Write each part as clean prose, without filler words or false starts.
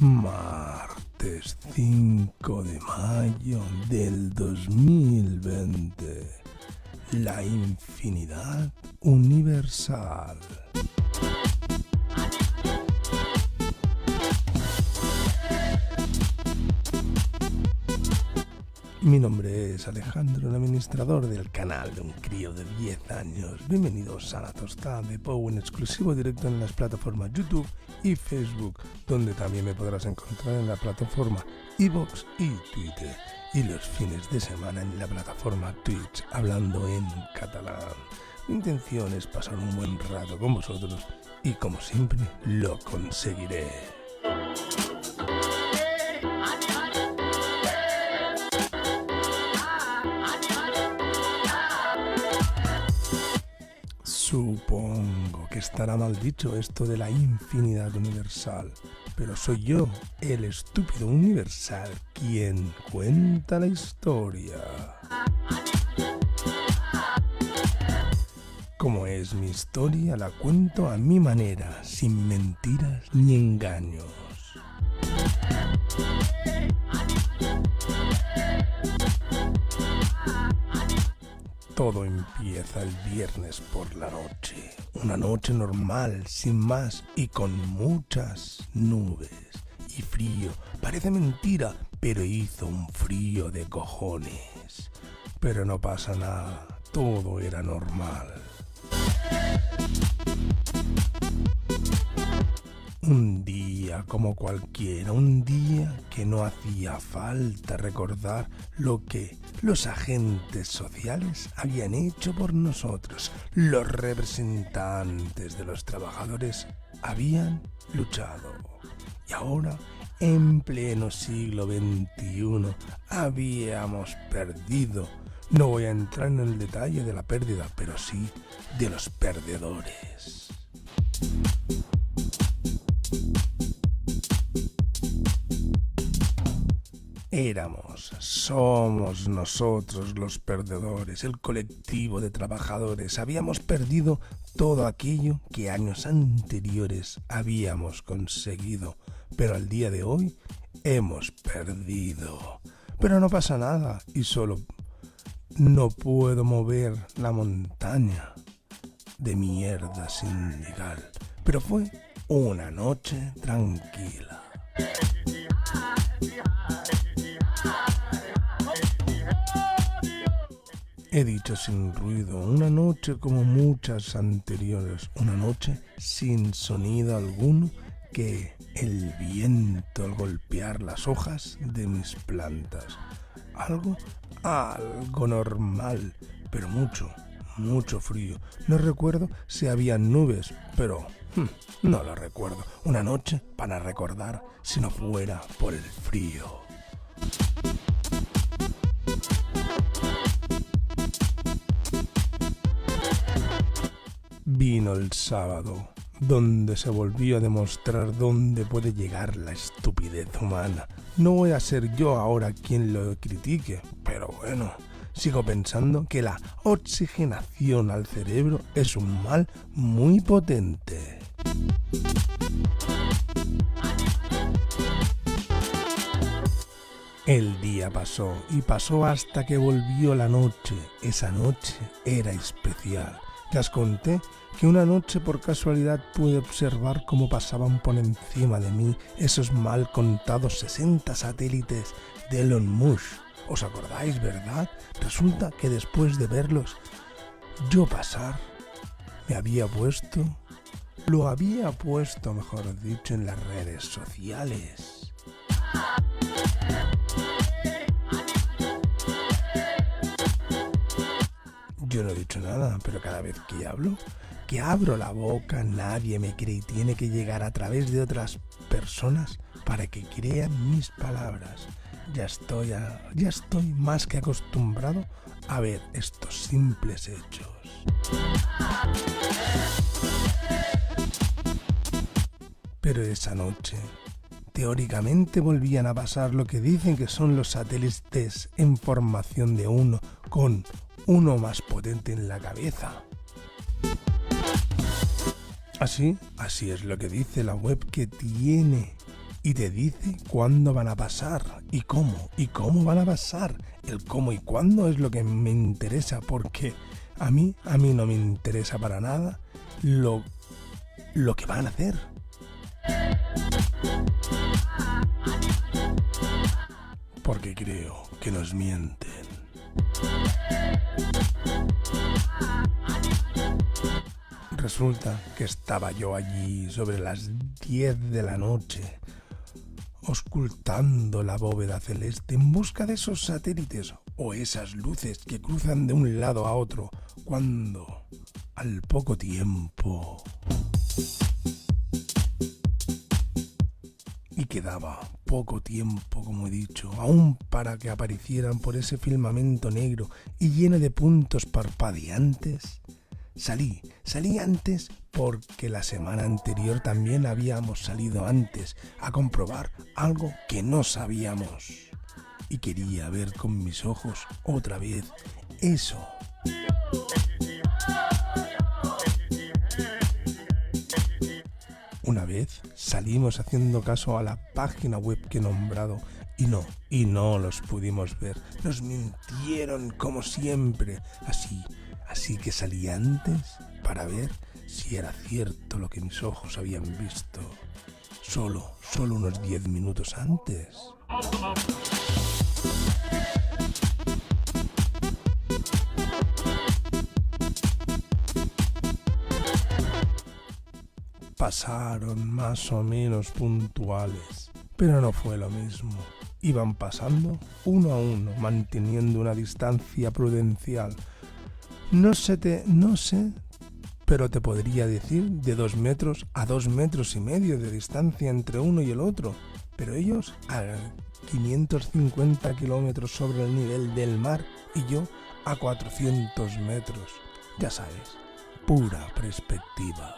Martes 5 de mayo del 2020. La infinidad universal. Mi nombre es Alejandro, el administrador del canal de un crío de 10 años. Bienvenidos a la tostada de Pou en exclusivo directo en las plataformas YouTube y Facebook, donde también me podrás encontrar en la plataforma iVoox y Twitter, y los fines de semana en la plataforma Twitch, hablando en catalán. Mi intención es pasar un buen rato con vosotros y, como siempre, lo conseguiré. Supongo que estará mal dicho esto de la infinidad universal, pero soy yo, el estúpido universal, quien cuenta la historia. Como es mi historia, la cuento a mi manera, sin mentiras ni engaños. Todo empieza el viernes por la noche, una noche normal, sin más, y con muchas nubes y frío. Parece mentira, pero hizo un frío de cojones. Pero no pasa nada, todo era normal. Un día como cualquiera, un día que no hacía falta recordar lo que los agentes sociales habían hecho por nosotros. Los representantes de los trabajadores habían luchado. Y ahora, en pleno siglo XXI, habíamos perdido. No voy a entrar en el detalle de la pérdida, pero sí de los perdedores. Somos nosotros los perdedores, el colectivo de trabajadores. Habíamos perdido todo aquello que años anteriores habíamos conseguido, pero al día de hoy hemos perdido. Pero no pasa nada, y solo no puedo mover la montaña de mierda sindical. Pero fue una noche tranquila. He dicho sin ruido, una noche como muchas anteriores, una noche sin sonido alguno, que el viento al golpear las hojas de mis plantas. Algo normal, pero mucho frío. No recuerdo si había nubes, pero no lo recuerdo. Una noche para recordar si no fuera por el frío. Vino el sábado, donde se volvió a demostrar dónde puede llegar la estupidez humana. No voy a ser yo ahora quien lo critique, pero bueno, sigo pensando que la oxigenación al cerebro es un mal muy potente. El día pasó y pasó hasta que volvió la noche. Esa noche era especial. Ya os conté que una noche por casualidad pude observar cómo pasaban por encima de mí esos mal contados 60 satélites de Elon Musk. ¿Os acordáis, verdad? Resulta que después de verlos yo pasar, lo había puesto, mejor dicho, en las redes sociales. Yo no he dicho nada, pero cada vez que abro la boca, nadie me cree y tiene que llegar a través de otras personas para que crean mis palabras. Ya estoy más que acostumbrado a ver estos simples hechos. Pero esa noche, teóricamente volvían a pasar lo que dicen que son los satélites en formación de uno, con uno más potente en la cabeza. Así es lo que dice la web que tiene y te dice cuándo van a pasar y cómo van a pasar. El cómo y cuándo es lo que me interesa, porque a mí no me interesa para nada lo que van a hacer. Porque creo que nos mienten. Resulta que estaba yo allí sobre las 10 de la noche, auscultando la bóveda celeste en busca de esos satélites o esas luces que cruzan de un lado a otro, cuando, al poco tiempo... Y quedaba poco tiempo, como he dicho, aún para que aparecieran por ese firmamento negro y lleno de puntos parpadeantes. Salí antes porque la semana anterior también habíamos salido antes a comprobar algo que no sabíamos. Y quería ver con mis ojos otra vez eso. Una vez salimos haciendo caso a la página web que he nombrado y no los pudimos ver. Nos mintieron como siempre. Así que salí antes para ver si era cierto lo que mis ojos habían visto. Solo unos 10 minutos antes. Pasaron más o menos puntuales, pero no fue lo mismo. Iban pasando uno a uno, manteniendo una distancia prudencial. No sé, pero te podría decir de 2 metros a 2,5 metros de distancia entre uno y el otro. Pero ellos a 550 kilómetros sobre el nivel del mar y yo a 400 metros. Ya sabes, pura perspectiva.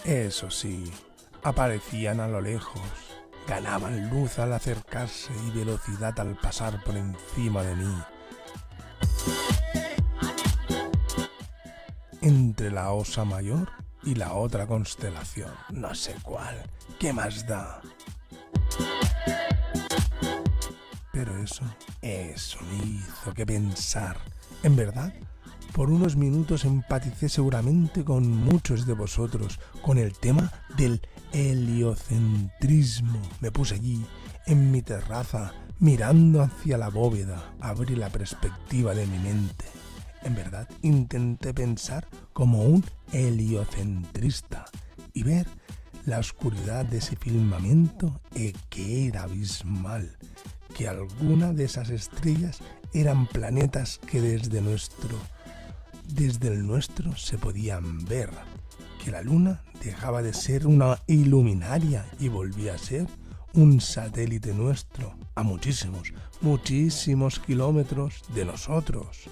Eso sí, aparecían a lo lejos, ganaban luz al acercarse y velocidad al pasar por encima de mí. Entre la Osa Mayor y la otra constelación, no sé cuál, ¿qué más da? Pero eso me hizo que pensar, en verdad. Por unos minutos empaticé seguramente con muchos de vosotros con el tema del heliocentrismo. Me puse allí, en mi terraza, mirando hacia la bóveda, abrí la perspectiva de mi mente. En verdad, intenté pensar como un heliocentrista y ver la oscuridad de ese firmamento que era abismal, que alguna de esas estrellas eran planetas que desde el nuestro se podían ver, que la luna dejaba de ser una iluminaria y volvía a ser un satélite nuestro, a muchísimos kilómetros de nosotros.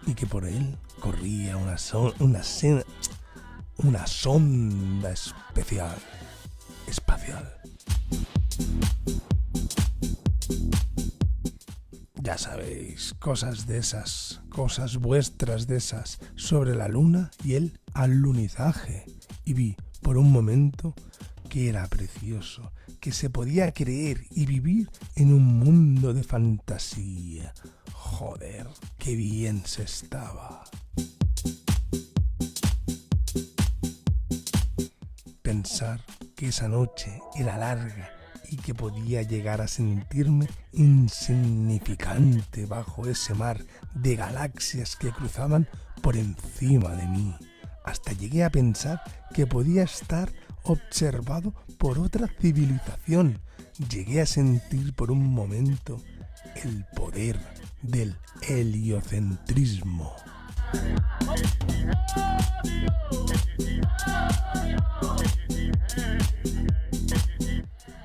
Y que por él corría una sonda espacial. Ya sabéis, cosas vuestras de esas, sobre la luna y el alunizaje. Y vi por un momento que era precioso, que se podía creer y vivir en un mundo de fantasía. Joder, qué bien se estaba. Pensar que esa noche era larga y que podía llegar a sentirme insignificante bajo ese mar de galaxias que cruzaban por encima de mí. Hasta llegué a pensar que podía estar observado por otra civilización. Llegué a sentir por un momento el poder del heliocentrismo.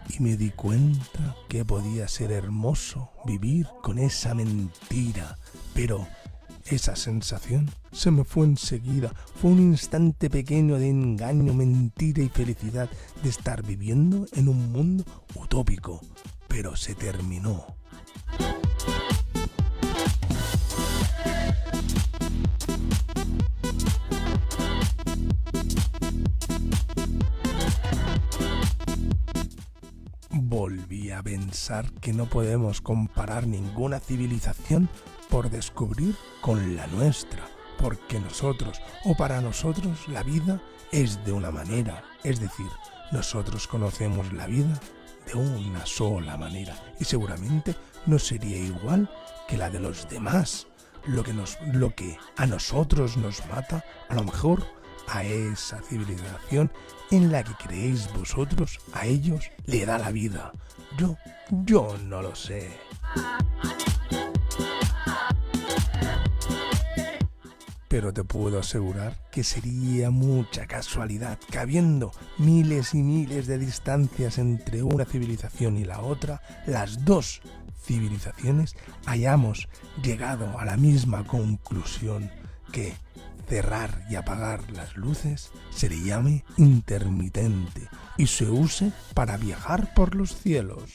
Y me di cuenta que podía ser hermoso vivir con esa mentira, pero Esa sensación se me fue enseguida. Fue un instante pequeño de engaño, mentira y felicidad de estar viviendo en un mundo utópico. Pero se terminó. Volví a pensar que no podemos comparar ninguna civilización por descubrir con la nuestra, porque nosotros o para nosotros la vida es de una manera, es decir, nosotros conocemos la vida de una sola manera y seguramente no sería igual que la de los demás. Lo que a nosotros nos mata, a lo mejor a esa civilización en la que creéis vosotros, a ellos le da la vida. Yo no lo sé. Pero te puedo asegurar que sería mucha casualidad que habiendo miles y miles de distancias entre una civilización y la otra, las dos civilizaciones hayamos llegado a la misma conclusión, que cerrar y apagar las luces se le llame intermitente y se use para viajar por los cielos.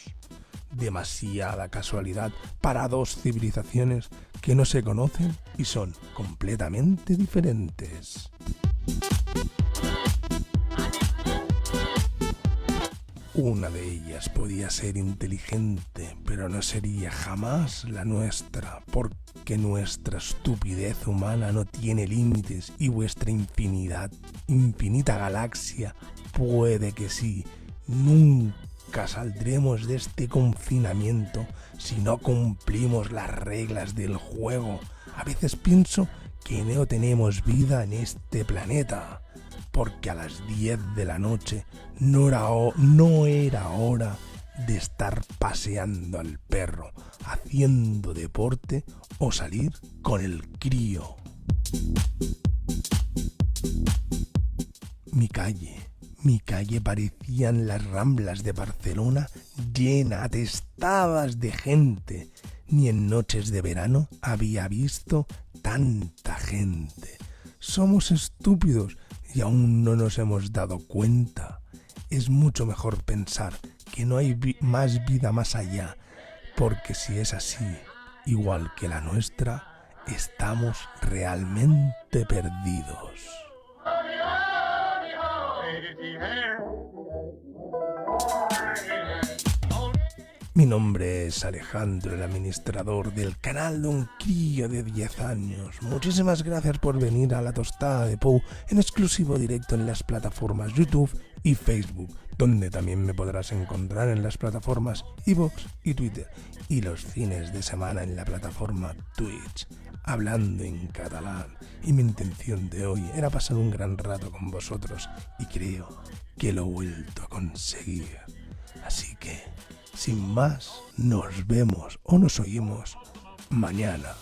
Demasiada casualidad para dos civilizaciones que no se conocen y son completamente diferentes. Una de ellas podía ser inteligente, pero no sería jamás la nuestra, porque nuestra estupidez humana no tiene límites y vuestra infinita galaxia puede que sí. Nunca saldremos de este confinamiento si no cumplimos las reglas del juego. A veces pienso que no tenemos vida en este planeta, porque a las 10 de la noche no era hora de estar paseando al perro, haciendo deporte o salir con el crío. Mi calle parecían las Ramblas de Barcelona, llena, atestadas de gente. Ni en noches de verano había visto tanta gente. Somos estúpidos y aún no nos hemos dado cuenta. Es mucho mejor pensar que no hay más vida más allá, porque si es así, igual que la nuestra, estamos realmente perdidos. Mi nombre es Alejandro, el administrador del canal de un crío de 10 años. Muchísimas gracias por venir a La Tostada de Pou en exclusivo directo en las plataformas YouTube y Facebook, donde también me podrás encontrar en las plataformas iVoox y Twitter, y los fines de semana en la plataforma Twitch, hablando en catalán. Y mi intención de hoy era pasar un gran rato con vosotros, y creo que lo he vuelto a conseguir. Así que, sin más, nos vemos o nos oímos mañana.